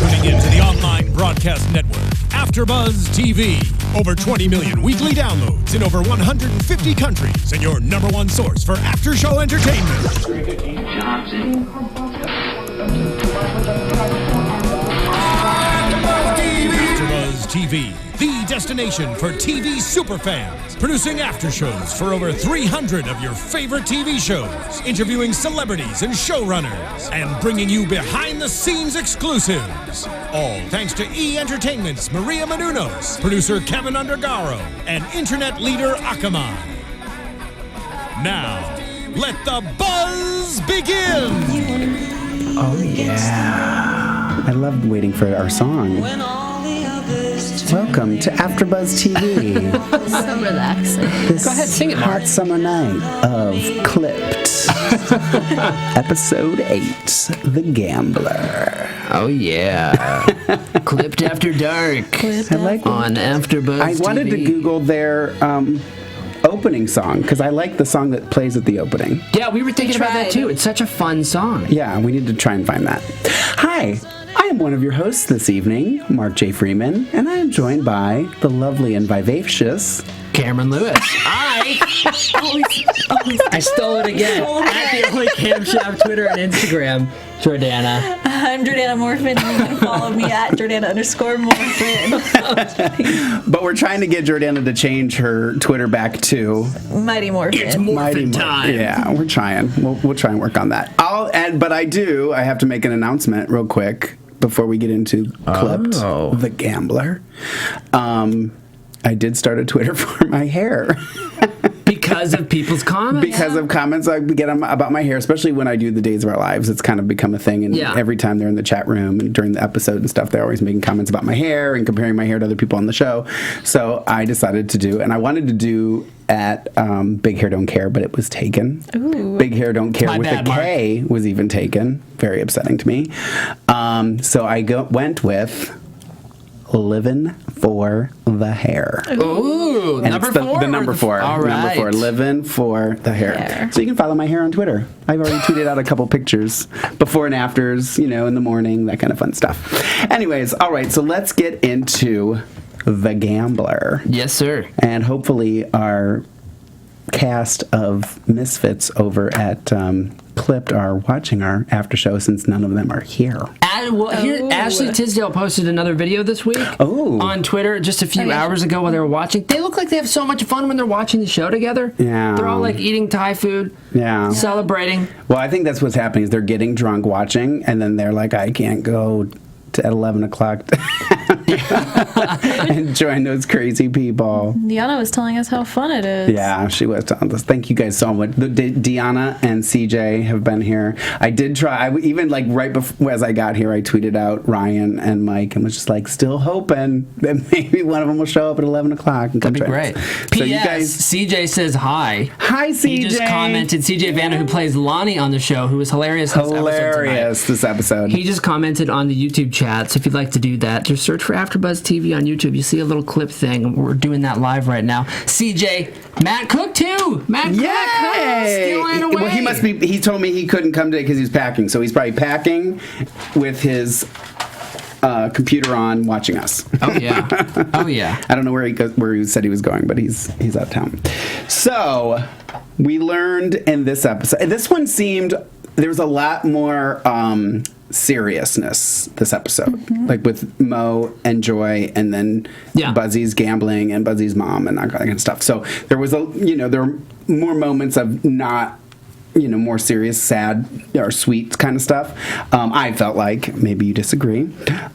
tuning in to the online broadcast network, AFTERBUZZ TV. Over 20 million weekly downloads in over 150 countries, and your number one source for after-show entertainment. AFTERBUZZ TV, the destination for TV superfans. Producing aftershows for over 300 of your favorite TV shows. Interviewing celebrities and showrunners. And bringing you behind-the-scenes exclusives. All thanks to E! Entertainment's Maria Menounos, producer Kevin Undergaro, and internet leader Akamai. Now, let the buzz begin! Oh, yeah. I loved waiting for our song. Welcome to AFTERBUZZ TV. So relaxing. Go ahead, sing it, Mark. Hot summer night of Clipped. Episode 8, The Gambler. Oh, yeah. Clipped After Dark. I like on AFTERBUZZ I wanted TV. to Google their opening song, because I like the song that plays at the opening. Yeah, we were thinking about that, too. It's such a fun song. Yeah, we need to try and find that. Hi. I am one of your hosts this evening, Mark J. Freeman, and I am joined by the lovely and vivacious Cameron Lewis. I stole it again. At the Only Cam Shop, Twitter and Instagram, Jordana. I'm Jordana Morfin. You can follow me at Jordana_Morfin. But we're trying to get Jordana to change her Twitter back to Mighty Morphin. It's Morphin time. Yeah, we're trying. We'll try and work on that. But I have to make an announcement real quick before we get into Clipped, The Gambler. I did start a Twitter for my hair. Because of people's comments? Because of comments I get about my hair, especially when I do the Days of Our Lives. It's kind of become a thing, and every time they're in the chat room and during the episode and stuff, they're always making comments about my hair and comparing my hair to other people on the show. So I decided to do, and I wanted to do at Big Hair Don't Care, but it was taken. Ooh. Big Hair Don't Care with a K Mark. was even taken. Very upsetting to me. So I went with Livin' for the Hair. Ooh, And number it's four? the number 4. All right. Number 4, Livin' for the hair. So you can follow my hair on Twitter. I've already tweeted out a couple pictures, before and afters, in the morning, that kind of fun stuff. Anyways, all right, so let's get into The Gambler. Yes, sir. And hopefully our cast of misfits over at Clipped are watching our after show, since none of them are here. Ashley Tisdale posted another video this week on Twitter just a few hours ago while they were watching. They look like they have so much fun when they're watching the show together. Yeah. They're all like eating Thai food. Yeah. Celebrating. Well, I think that's what's happening is they're getting drunk watching, and then they're like, I can't go at 11 o'clock and join those crazy people. Deanna was telling us how fun it is. Yeah, she was telling us. Thank you guys so much. Deanna and CJ have been here. I did try. Even like right before, as I got here, I tweeted out Ryan and Mike and was just like, still hoping that maybe one of them will show up at 11 o'clock. And That'd be great. So you guys, CJ says hi. Hi, CJ. He just commented. CJ Vanna, who plays Lonnie on the show, who was hilarious. This episode. He just commented on the YouTube chat. So if you'd like to do that, just search for AFTERBUZZ TV on YouTube. You see a little clip thing. We're doing that live right now. CJ, Matt Cook too. Matt Cook, stealing away. Well, he must be. He told me he couldn't come today because he was packing. So he's probably packing with his computer on, watching us. Oh yeah. Oh yeah. I don't know where he said he was going, but he's out of town. So we learned in this episode. This one seemed there was a lot more seriousness this episode, like with Mo and Joy, and then Buzzy's gambling and Buzzy's mom and that kind of stuff. So there was there were more moments of not, more serious, sad, or sweet kind of stuff. I felt like, maybe you disagree,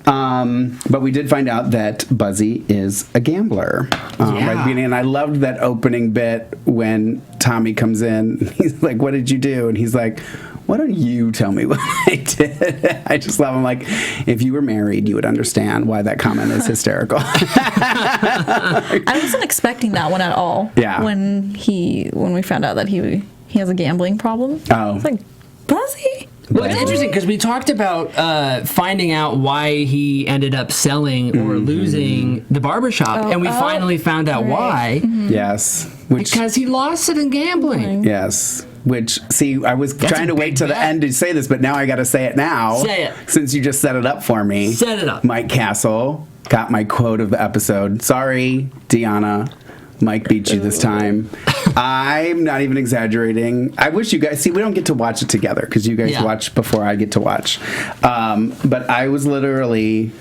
but we did find out that Buzzy is a gambler right at the beginning, and I loved that opening bit when Tommy comes in. He's like, "What did you do?" And he's like, "Why don't you tell me what I did?" I just love him. Like, if you were married, you would understand why that comment is hysterical. I wasn't expecting that one at all. Yeah. When we found out that he has a gambling problem. Oh. I was like, Buzzy? Well, it's interesting because we talked about finding out why he ended up selling or losing the barbershop, and we finally found out why. Yes. Because he lost it in gambling. Yes. which, see, I was trying to wait till the end to say this, but now I got to say it now. Say it. Since you just set it up for me. Set it up. Mike Castle got my quote of the episode. Sorry, Deanna. Mike beat you this time. I'm not even exaggerating. I wish you guys... See, we don't get to watch it together because you guys watch before I get to watch. But I was literally...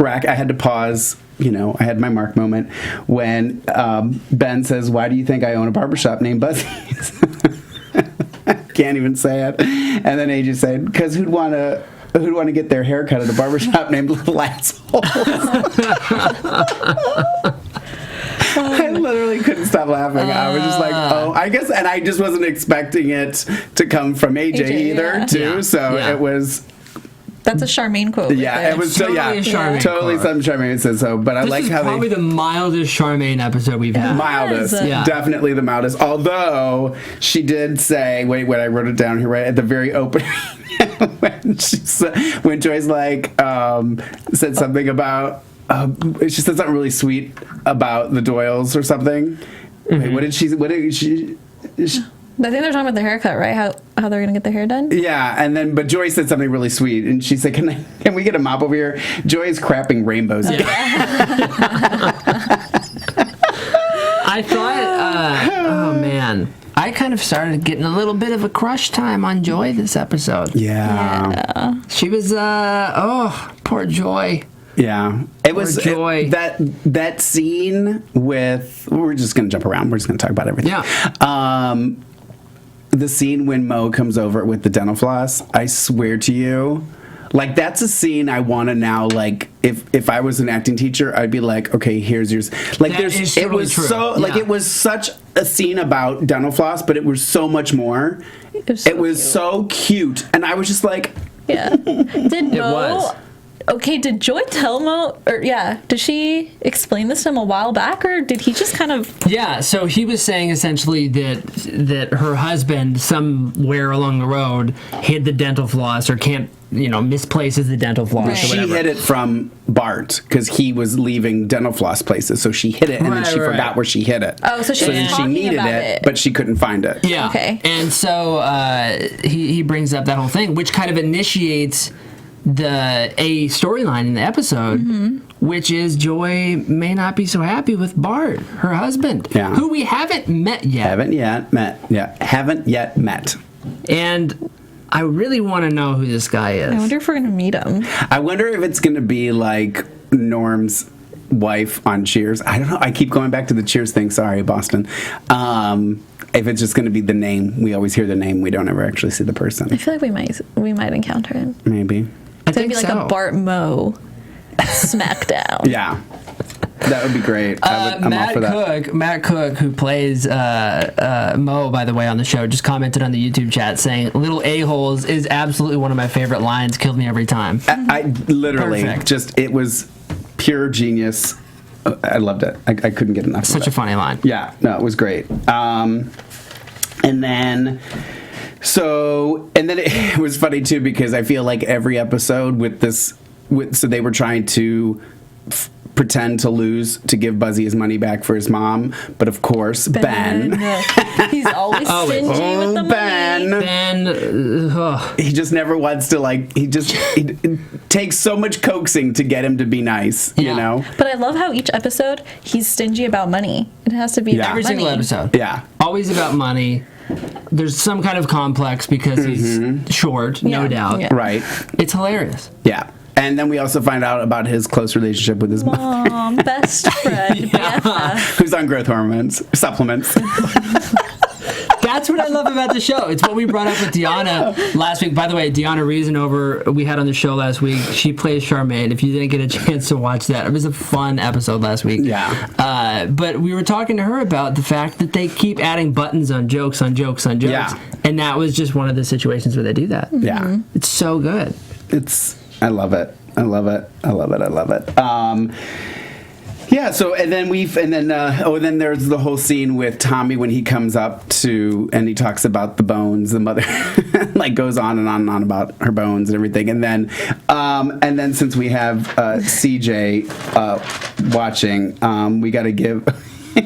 I had to pause... I had my Mark moment when Ben says, "Why do you think I own a barbershop named Buzzy's?" I can't even say it. And then AJ said, "Because who'd want to get their hair cut at a barbershop named Little Assholes?" I literally couldn't stop laughing. I was just like, oh, I guess, and I just wasn't expecting it to come from AJ either, too. So it was... That's a Charmaine quote. Yeah, it was totally a Charmaine totally quote. something Charmaine said so. But I like how they... probably the mildest Charmaine episode we've had. Mildest, definitely the mildest. Although she did say, wait, I wrote it down here right at the very opening when Joy's like said something about she said something really sweet about the Doyles or something. Mm-hmm. Wait, what did she? I think they're talking about the haircut, right? How they're gonna get their hair done? Yeah, and then but Joy said something really sweet, and she said, "Can we get a mop over here?" Joy's crapping rainbows. I thought, oh man, I kind of started getting a little bit of a crush time on Joy this episode. Yeah. She was, poor Joy. Yeah, it was Joy. That scene with. We're just gonna jump around. We're just gonna talk about everything. Yeah. The scene when Mo comes over with the dental floss. I swear to you, like that's a scene I want to now. Like if I was an acting teacher, I'd be like, okay, here's yours. Like it was true. so like it was such a scene about dental floss, but it was so much more. It was so cute, and I was just like, yeah. Did Mo? was. Okay, did Joy tell Mo, did she explain this to him a while back, or did he just kind of... Yeah, so he was saying essentially that her husband, somewhere along the road, hid the dental floss or misplaces the dental floss or she whatever. hid it from Bart because he was leaving dental floss places, so she hid it and then she forgot where she hid it. Oh, so she was talking needed about it, but she couldn't find it. Yeah. Okay. And so he brings up that whole thing, which kind of initiates a storyline in the episode, which is Joy may not be so happy with Bart, her husband, who we haven't met yet. Haven't yet met. And I really want to know who this guy is. I wonder if we're going to meet him. I wonder if it's going to be like Norm's wife on Cheers. I don't know. I keep going back to the Cheers thing. Sorry, Boston. If it's just going to be the name, we always hear the name. We don't ever actually see the person. I feel like we might encounter him. Maybe. It's going to be like a Bart Mo smackdown. Yeah. That would be great. I'm all for that. Matt Cook, who plays Mo, by the way, on the show, just commented on the YouTube chat saying, "Little a-holes is absolutely one of my favorite lines. Killed me every time." I literally Perfect. it was pure genius. I loved it. I couldn't get enough of it. Such a funny line. Yeah, no, it was great. And then it was funny too because I feel like every episode so they were trying to pretend to lose to give Buzzy his money back for his mom, but of course Ben. He's always stingy with the money. Ben, he just never wants to it takes so much coaxing to get him to be nice, you know? But I love how each episode he's stingy about money. It has to be about every money. single episode. Yeah. Always about money. There's some kind of complex because he's short, no doubt. Yeah. Right. It's hilarious. Yeah. And then we also find out about his close relationship with his mom. Best friend. Who's on growth hormones, supplements. That's what I love about the show. It's what we brought up with Deanna last week. By the way, Deanna Reasonover, we had on the show last week. She plays Charmaine. If you didn't get a chance to watch that, it was a fun episode last week. Yeah. But we were talking to her about the fact that they keep adding buttons on jokes on jokes on jokes. Yeah. And that was just one of the situations where they do that. Yeah. It's so good. I love it. I love it. I love it. I love it. Yeah. So then there's the whole scene with Tommy when he comes up and he talks about the bones. The mother goes on and on and on about her bones and everything. And then since we have CJ watching, we got to give.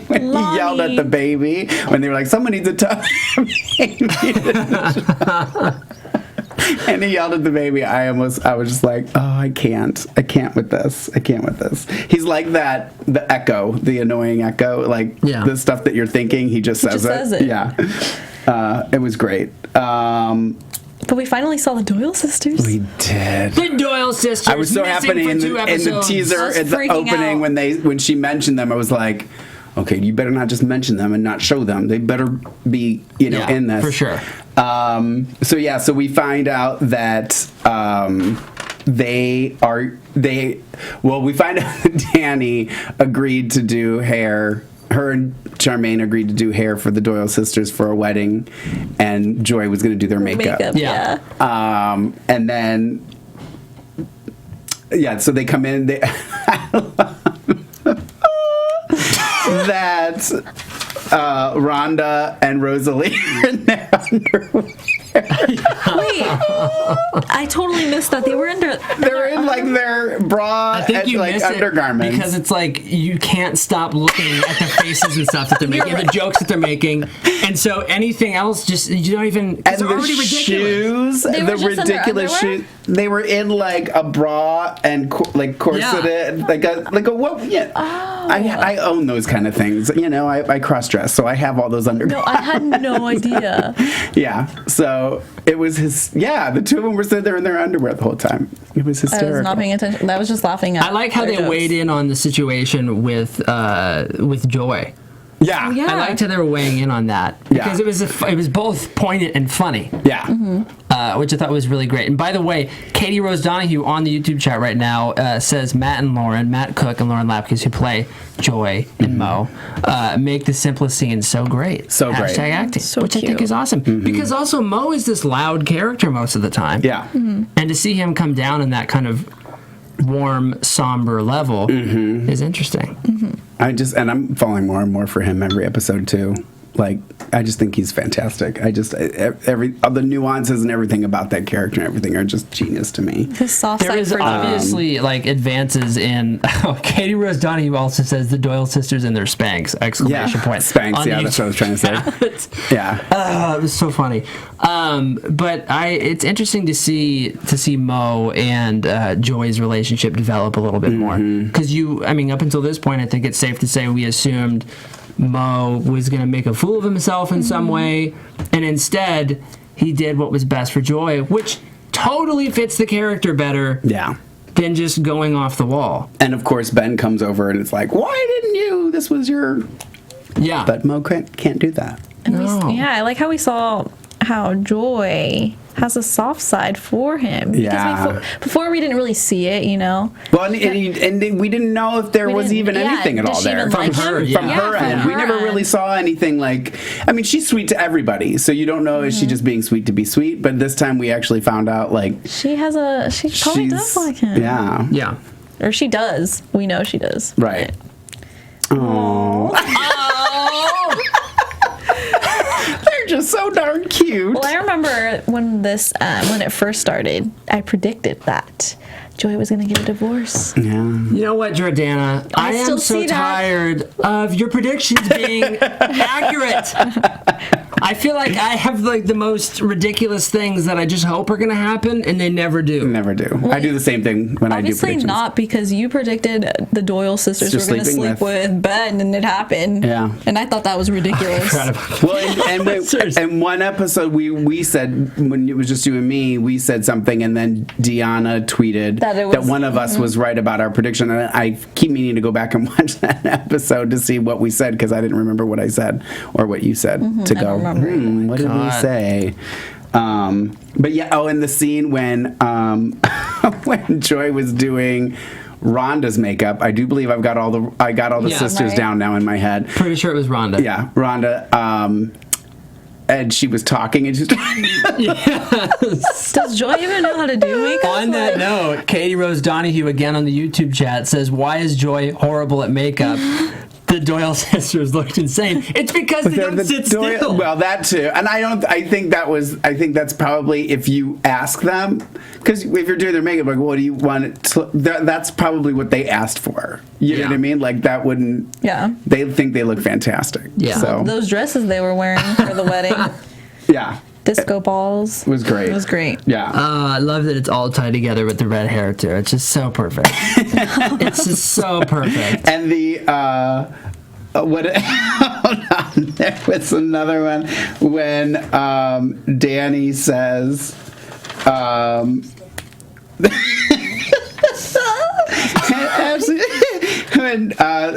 when he yelled at the baby, when they were like, someone needs to tell and he yelled at the baby. I was just like, oh, I can't with this. He's like that, the echo, the annoying echo, like the stuff that you're thinking, he just says it. Yeah. It was great. But we finally saw the Doyle sisters. We did. The Doyle sisters. I was so happy in the teaser, at the opening, when she mentioned them, I was like, okay, you better not just mention them and not show them. They better be, in this. For sure. So we find out that we find out that Danny agreed to do hair. Her and Charmaine agreed to do hair for the Doyle sisters for a wedding, and Joy was going to do their makeup. Yeah. And then, so they come in. That Rhonda and Rosalie are in their underwear. Wait, I totally missed that. They were They're in like their bra and like undergarments. Because it's like you can't stop looking at the faces and stuff that they're making, the jokes that they're making, and so anything else just you don't even. And the ridiculous. Shoes, the ridiculous shoes. They were in like a bra and like corseted, like a what? Yeah. Oh. I own those kind of things. I cross dress, so I have all those undergarments. No, I had no idea. Yeah, so it was the two of them were sitting there in their underwear the whole time. It was hysterical. I was not paying attention. I was just laughing at. I like how they weighed in on the situation with Joy. Yeah. Oh, yeah. I liked how they were weighing in on that because it was both poignant and funny. Yeah. Mm-hmm. Which I thought was really great. And by the way, Katie Rose Donahue on the YouTube chat right now says Matt Cook and Lauren Lapkus, who play Joy and Mo, make the simplest scenes so great. So great. Hashtag acting, which cute. I think is awesome. Because also Mo is this loud character most of the time. Yeah. Mm-hmm. And to see him come down in that kind of warm, somber level is interesting. I'm falling more and more for him every episode too. Like, I just think he's fantastic. All the nuances and everything about that character and everything are just genius to me. His soft There side is for obviously advances in. Katie Rose Donahue also says the Doyle sisters and their Spanx! Exclamation point. Spanx. Yeah, that's what I was trying to say. Yeah. It was so funny. But it's interesting to see Mo and Joy's relationship develop a little bit more because up until this point, I think it's safe to say we assumed Mo was going to make a fool of himself in some way, and instead he did what was best for Joy, which totally fits the character better than just going off the wall. And of course Ben comes over and it's like, why didn't you? This was your... Yeah. But Mo can't do that. And I like how we saw how Joy has a soft side for him. Yeah. Before we didn't really see it, Well, and we didn't know if there was even anything at all there from her end. We never really saw anything like. I mean, she's sweet to everybody, so you don't know is she just being sweet to be sweet. But this time we actually found out she probably does like him. Yeah. Yeah. Or she does. We know she does. Right. Oh. They're just so darn cute. Well, I remember when it first started, I predicted that Joy was going to get a divorce. Yeah. You know what, Jordana? I am so tired of your predictions being accurate. I feel like I have the most ridiculous things that I just hope are going to happen, and they never do. Never do. Well, I do the same thing when I do predictions. Obviously not, because you predicted the Doyle sisters were going to sleep with Ben, and it happened. Yeah. And I thought that was ridiculous. Well, and one episode we said, when it was just you and me, we said something, and then Deanna tweeted that one of us was right about our prediction. And I keep meaning to go back and watch that episode to see what we said, because I didn't remember what I said or what you said to go. What did we say? But yeah. Oh, and the scene when when Joy was doing Rhonda's makeup. I do believe I got all the sisters down now in my head. Pretty sure it was Rhonda. Yeah, Rhonda. And she was talking and just. Yes. Does Joy even know how to do makeup? On that note, Katie Rose Donahue again on the YouTube chat says, "Why is Joy horrible at makeup?" the Doyle sisters looked insane. It's because they don't sit still. Well, that too. And I think that's probably if you ask them, because if you're doing their makeup, like, what do you want? That's probably what they asked for. You know what I mean? Like, that wouldn't. Yeah. They think they look fantastic. Yeah. So. Those dresses they were wearing for the wedding. Yeah. Disco balls. It was great. It was great. Yeah. I love that it's all tied together with the red hair too. It's just so perfect. It's just so perfect. And the what? Hold on, there was another one when Danny says.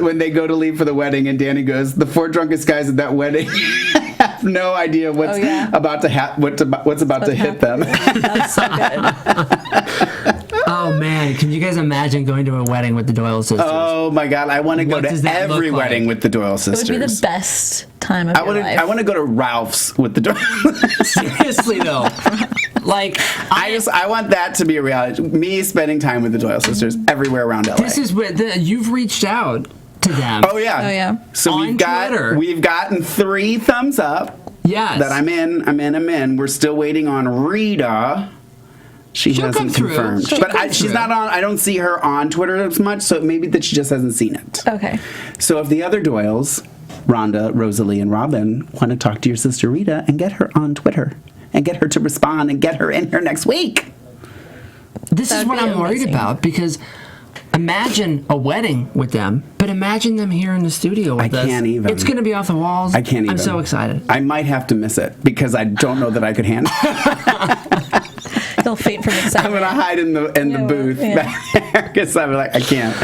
When they go to leave for the wedding, and Danny goes, "The 4 drunkest guys at that wedding have no idea what's about to what's about to hit them." That's so good. Oh man, can you guys imagine going to a wedding with the Doyle sisters? Oh my God, I want to go to every wedding with the Doyle sisters. It would be the best time of your life. I want to go to Ralph's with the Doyle. Seriously though, like I want that to be a reality. Me spending time with the Doyle sisters everywhere around LA. this is what you've reached out to them. Oh yeah. Oh yeah. So On Twitter. we've gotten 3 thumbs up. Yes. That I'm in. We're still waiting on Rita. She'll hasn't confirmed. She's not on. I don't see her on Twitter as much, so maybe that she just hasn't seen it. Okay. So if the other Doyles, Rhonda, Rosalie, and Robin, want to talk to your sister Rita and get her on Twitter and get her to respond and get her in here next week. This is what I'm worried about, because imagine a wedding with them, but imagine them here in the studio with us. I can't even. It's going to be off the walls. I can't even. I'm so excited. I might have to miss it because I don't know that I could handle it. They'll faint from excitement. I'm gonna hide in the booth back there because I'm like, I can't.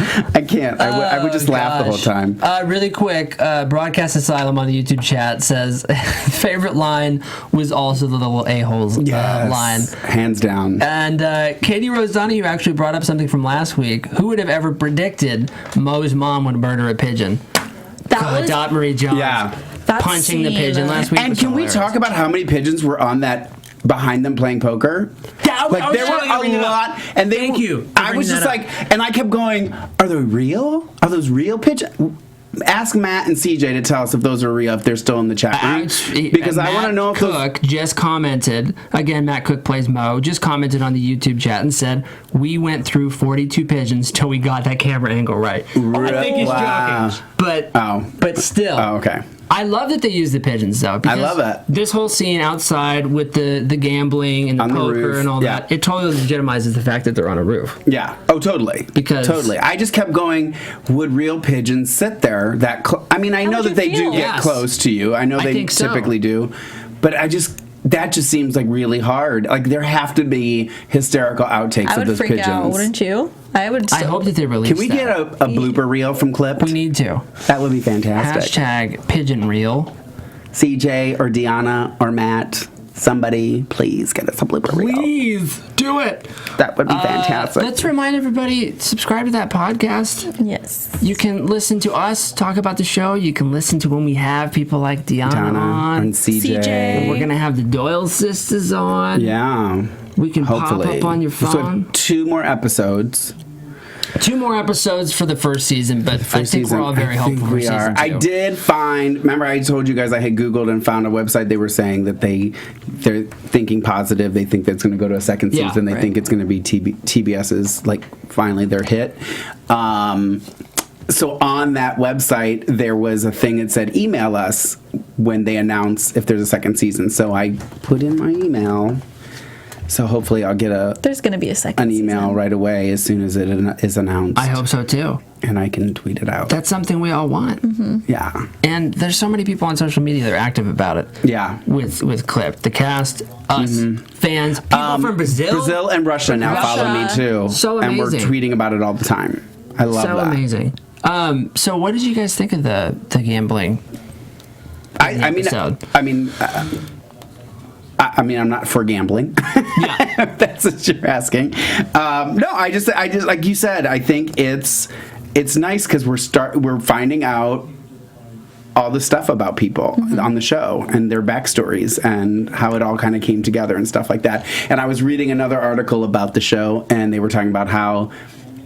I would just laugh the whole time. Really quick, Broadcast Asylum on the YouTube chat says favorite line was also the little a-holes line. Hands down. And Katie Rose Donahue actually brought up something from last week. Who would have ever predicted Mo's mom would murder a pigeon? That was Dot Marie Jones punching the pigeon last week. And can we talk about how many pigeons were on that behind them playing poker? Like, there were a lot, and Thank you. I was just like, and I kept going, are they real? Are those real pigeons? Ask Matt and CJ to tell us if those are real, if they're still in the chat room. Because I want to know if Cook just commented, again, Matt Cook plays Mo, just commented on the YouTube chat and said, we went through 42 pigeons till we got that camera angle right. I think he's joking. But still. Oh, okay. I love that they use the pigeons, though. I love it. This whole scene outside with the gambling and the poker and all that, it totally legitimizes the fact that they're on a roof. Yeah. Oh, totally. Totally. I just kept going, would real pigeons sit there that close? I mean, I know that they do get close to you. I know they typically do. But that just seems like really hard. Like, there have to be hysterical outtakes of those pigeons. I would freak out, wouldn't you? I hope that they release Can we get a blooper reel from Clipped? We need to. That would be fantastic. Hashtag pigeon reel. CJ or Deanna or Matt, somebody, please get us a blooper reel. Please do it. That would be fantastic. Let's remind everybody, subscribe to that podcast. Yes. You can listen to us talk about the show. You can listen to when we have people like Deanna on. And CJ. And we're going to have the Doyle sisters on. Yeah. We can pop up on your phone. So 2 more episodes. 2 more episodes for the first season, but I think we're all very hopeful for season 2. I did find, remember I told you guys I had Googled and found a website. They were saying that they're thinking positive. They think that's going to go to a second season. They think it's going to be TBS's, like, finally their hit. So on that website, there was a thing that said, email us when they announce if there's a second season. So I put in my email. So hopefully I'll get there's going to be a second email season right away as soon as it is announced. I hope so too. And I can tweet it out. That's something we all want. Mm-hmm. Yeah. And there's so many people on social media that are active about it. Yeah. With Clipped, the cast, us, fans, people from Brazil. Brazil and Russia now follow me too. So amazing. And we're tweeting about it all the time. I love that. So amazing. So what did you guys think of the gambling? I mean, I'm not for gambling. Yeah. If that's what you're asking. No, I just like you said, I think it's nice because we're finding out all the stuff about people on the show and their backstories and how it all kind of came together and stuff like that. And I was reading another article about the show, and they were talking about how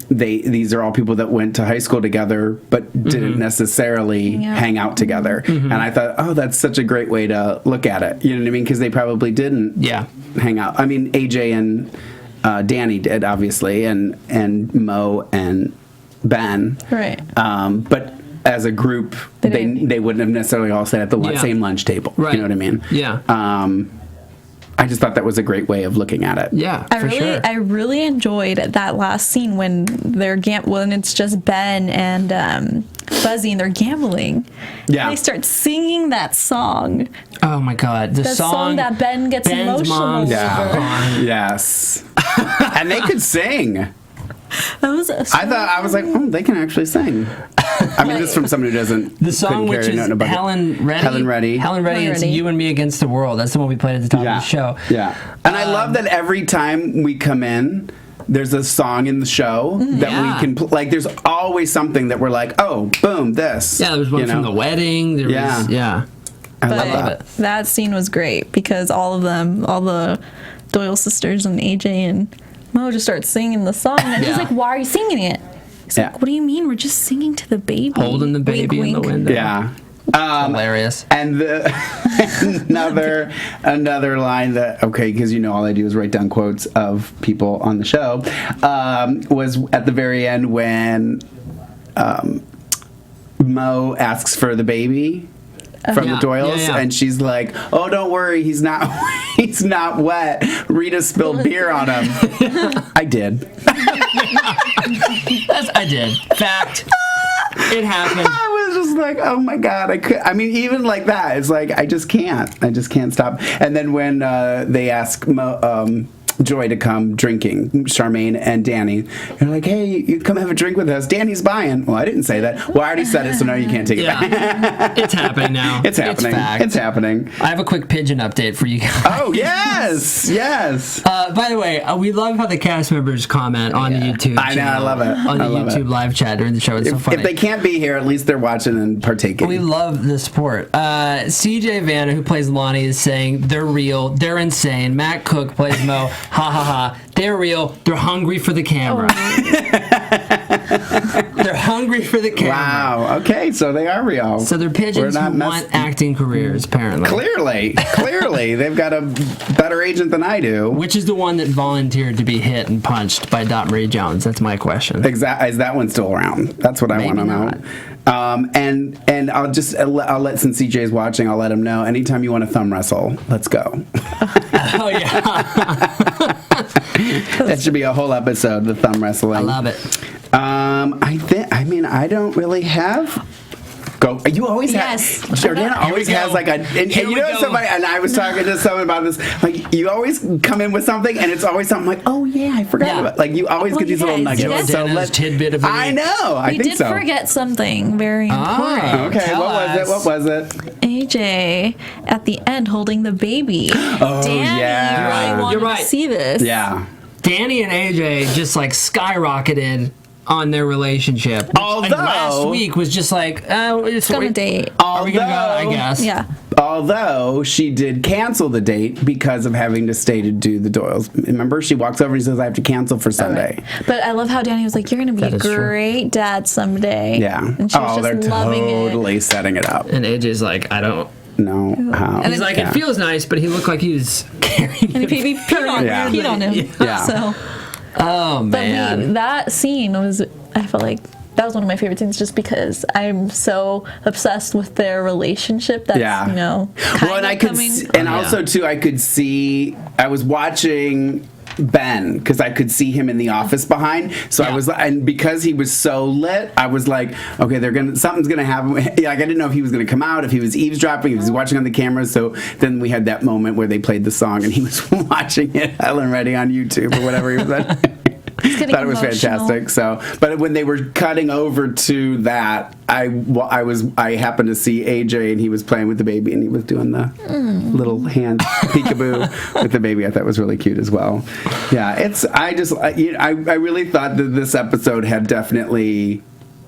these are all people that went to high school together, but didn't necessarily hang out together. And I thought, oh, that's such a great way to look at it. You know what I mean? Because they probably didn't hang out. I mean, AJ and Danny did, obviously, and Mo and Ben. Right. But as a group, they wouldn't have necessarily all sat at the same lunch table. Right. You know what I mean? Yeah. I just thought that was a great way of looking at it. Yeah, sure. I really enjoyed that last scene when when it's just Ben and Fuzzy and they're gambling. Yeah. And they start singing that song. Oh my God, the song that Ben gets Ben's emotional mom's over. Yes. And they could sing. That was I was like, they can actually sing. I mean, this is from someone who doesn't. The song, which is Helen Reddy. It's You and Me Against the World. That's the one we played at the top of the show. Yeah. And I love that every time we come in, there's a song in the show that we can like. There's always something that we're like, oh, boom, this. Yeah, there was one from the wedding. There was, I love that. That scene was great because all of them, all the Doyle sisters and AJ and Mo just start singing the song. And he's like, why are you singing it? He's like, what do you mean? We're just singing to the baby. Holding the baby in the window. Yeah. Hilarious. And another line that, because all I do is write down quotes of people on the show, was at the very end when Mo asks for the baby from the Doyles, and she's like, "Oh, don't worry, he's not wet. Rita spilled beer on him." I did. I did. Fact. It happened. I was just like, oh my God, I mean, even like that, it's like, I just can't stop. And then when they ask Joy to come drinking, Charmaine and Danny, they're like, hey, you come have a drink with us. Danny's buying. Well, I didn't say that. Well, I already said it, so now you can't take it back. It's happening now. It's happening. It's happening. I have a quick Pigeon update for you guys. Oh, yes. By the way, we love how the cast members comment on the YouTube I know, I love it. On the YouTube live chat during the show. It's so funny. If they can't be here, at least they're watching and partaking. We love the support. CJ Vanna, who plays Lonnie, is saying, they're real, they're insane. Matt Cook plays Mo. Ha ha ha. They're real. They're hungry for the camera. They're hungry for the camera. Wow. Okay, so they are real. So they're pigeons who want acting careers, apparently. Clearly. They've got a better agent than I do. Which is the one that volunteered to be hit and punched by Dot Marie Jones? That's my question. Is that one still around? That's what I want to know. And I'll let, since CJ's watching, I'll let him know. Anytime you want to thumb wrestle, let's go. Oh, yeah. That should be a whole episode, the thumb wrestling. I love it. I don't really have. Go. You always have. Jordana always has like a. And you know somebody. And I was talking to someone about this. Like you always come in with something, and it's always something like, oh yeah, I forgot about. Like you always get these little nuggets. So tidbit of it. I know. I think so. We did forget something very important. Okay. What was it? AJ at the end holding the baby. Oh Danny really wanted to see this. Yeah. Danny and AJ just like skyrocketed on their relationship. Although last week was just like, it's gonna date. Are we gonna go? I guess. Yeah. Although she did cancel the date because of having to stay to do the Doyles. Remember, she walks over and says, "I have to cancel for Sunday." Right. But I love how Danny was like, "You're gonna be a great dad someday." Yeah. And she was they're just loving totally setting it up. And AJ's like, I don't know how. And he's like, it feels nice, but he looked like he was carrying. And he peed on him. Yeah. So. Oh man, but that scene was. I felt like that was one of my favorite scenes, just because I'm so obsessed with their relationship. That's well, and I could, also too, I could see. I was watching Ben because I could see him in the office behind. So I was, and because he was so lit, I was like, okay, something's gonna happen. Like I didn't know if he was gonna come out, if he was eavesdropping, if he was watching on the camera. So then we had that moment where they played the song and he was watching it, Helen Reddy on YouTube or whatever he was at. Thought it was fantastic. So, but when they were cutting over to that, I happened to see AJ and he was playing with the baby and he was doing the little hand peekaboo with the baby. I thought it was really cute as well. Yeah, I really thought that this episode had definitely.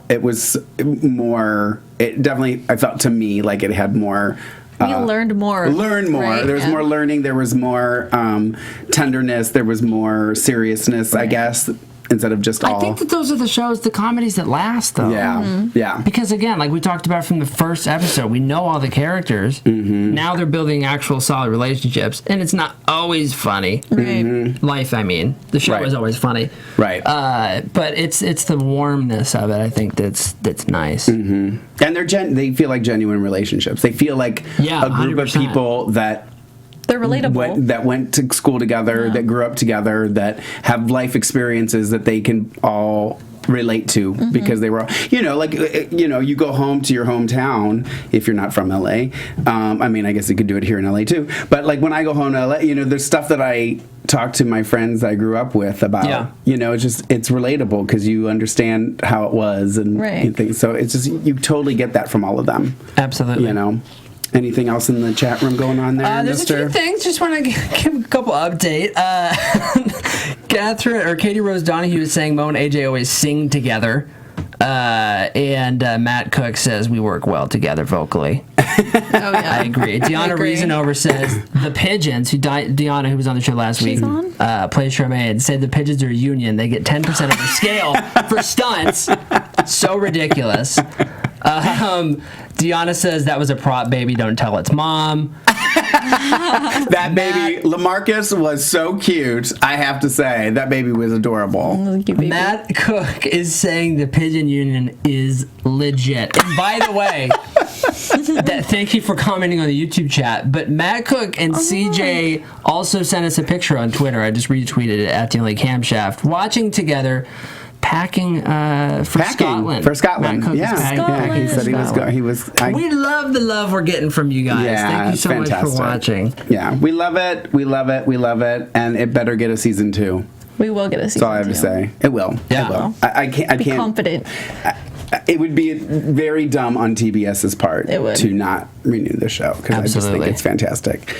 It was more. It definitely. I felt to me like it had more. We learned more. Right? There was more learning. There was more tenderness. There was more seriousness, I guess. instead of just all. I think that those are the shows, the comedies that last, though. Yeah, yeah. Because again, like we talked about from the first episode, we know all the characters. Now they're building actual solid relationships, and it's not always funny. Right. Life, I mean, the show is always funny. Right. But it's the warmness of it, I think, that's nice. And they feel like genuine relationships. They feel like a group 100%. of people that They're relatable. went to school together, that grew up together, that have life experiences that they can all relate to because they were all, you go home to your hometown if you're not from LA. I mean, I guess you could do it here in LA too. But like when I go home to LA, there's stuff that I talk to my friends I grew up with about. Yeah. It's relatable because you understand how it was and things. So it's just you totally get that from all of them. Absolutely. Anything else in the chat room going on there, there's Mr.? a few things. Just want to give a couple update. Katie Rose Donahue is saying Mo and AJ always sing together. And Matt Cook says we work well together vocally. I agree. Deanna Reasonover says the Pigeons, Deanna, who was on the show last week, plays Charmaine, said the Pigeons are a union. They get 10% of the scale for stunts. So ridiculous. Deanna says that was a prop, baby. Don't tell its mom. That baby, LaMarcus, was so cute. I have to say, that baby was adorable. Matt Cook is saying the Pigeon Union is legit. And by the way, thank you for commenting on the YouTube chat. But Matt Cook and CJ also sent us a picture on Twitter. I just retweeted it at the only camshaft. Watching together. Packing for Scotland. For Scotland. Yeah. He said he was. We love the love we're getting from you guys. Yeah, thank you so fantastic. much for watching. Yeah, we love it. We love it. We love it. And it better get a season 2. We will get a season 2. That's all I have to say. It will. Yeah. It will. I can't. Be confident. It would be very dumb on TBS's part to not renew the show because I just think it's fantastic.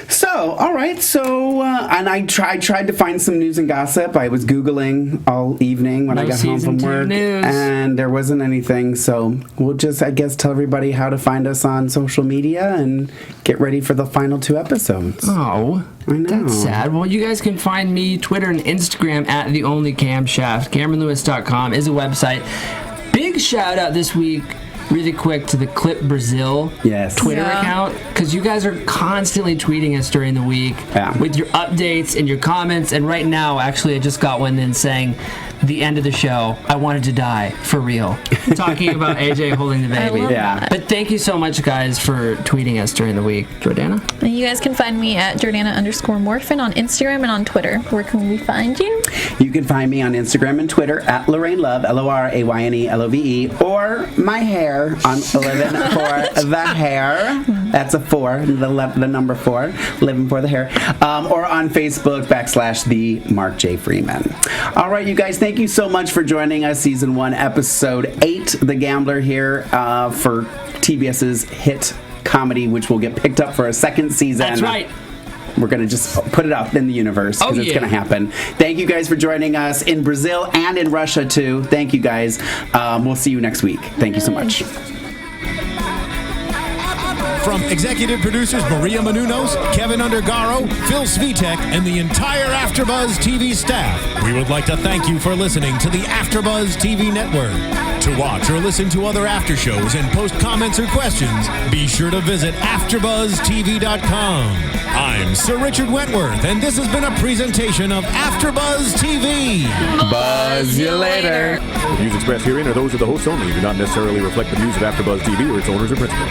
So, all right. So, and I tried to find some news and gossip. I was Googling all evening when I got home from work, and there wasn't anything. So we'll just, I guess, tell everybody how to find us on social media and get ready for the final 2 episodes. Oh, I know. That's sad. Well, you guys can find me Twitter and Instagram at the only camshaft. CameronLewis.com is a website. Big shout out this week, really quick, to the Clip Brazil Twitter account, because you guys are constantly tweeting us during the week with your updates and your comments. And right now, actually, I just got one in saying, the end of the show, I wanted to die, for real. Talking about AJ holding the baby. But thank you so much, guys, for tweeting us during the week. Jordana? And you guys can find me at Jordana_Morfin on Instagram and on Twitter. Where can we find you? You can find me on Instagram and Twitter at Lorraine Love, LORAYNELOVE, or my hair on 11 for the hair. That's a 4, the number 4, living for the hair. Or on Facebook / the Mark J Freeman. All right, you guys, thank you so much for joining us. Season 1, Episode 8, The Gambler here for TBS's hit comedy, which will get picked up for a 2nd season. That's right. We're going to just put it out in the universe because it's going to happen. Thank you guys for joining us in Brazil and in Russia, too. Thank you, guys. We'll see you next week. Thank you so much. From executive producers Maria Menounos, Kevin Undergaro, Phil Svitek, and the entire AfterBuzz TV staff, we would like to thank you for listening to the AfterBuzz TV network. To watch or listen to other after shows and post comments or questions, be sure to visit AfterBuzzTV.com. I'm Sir Richard Wentworth, and this has been a presentation of AfterBuzz TV. Buzz you later. The views expressed herein are those of the hosts only. Do not necessarily reflect the views of AfterBuzz TV or its owners or principals.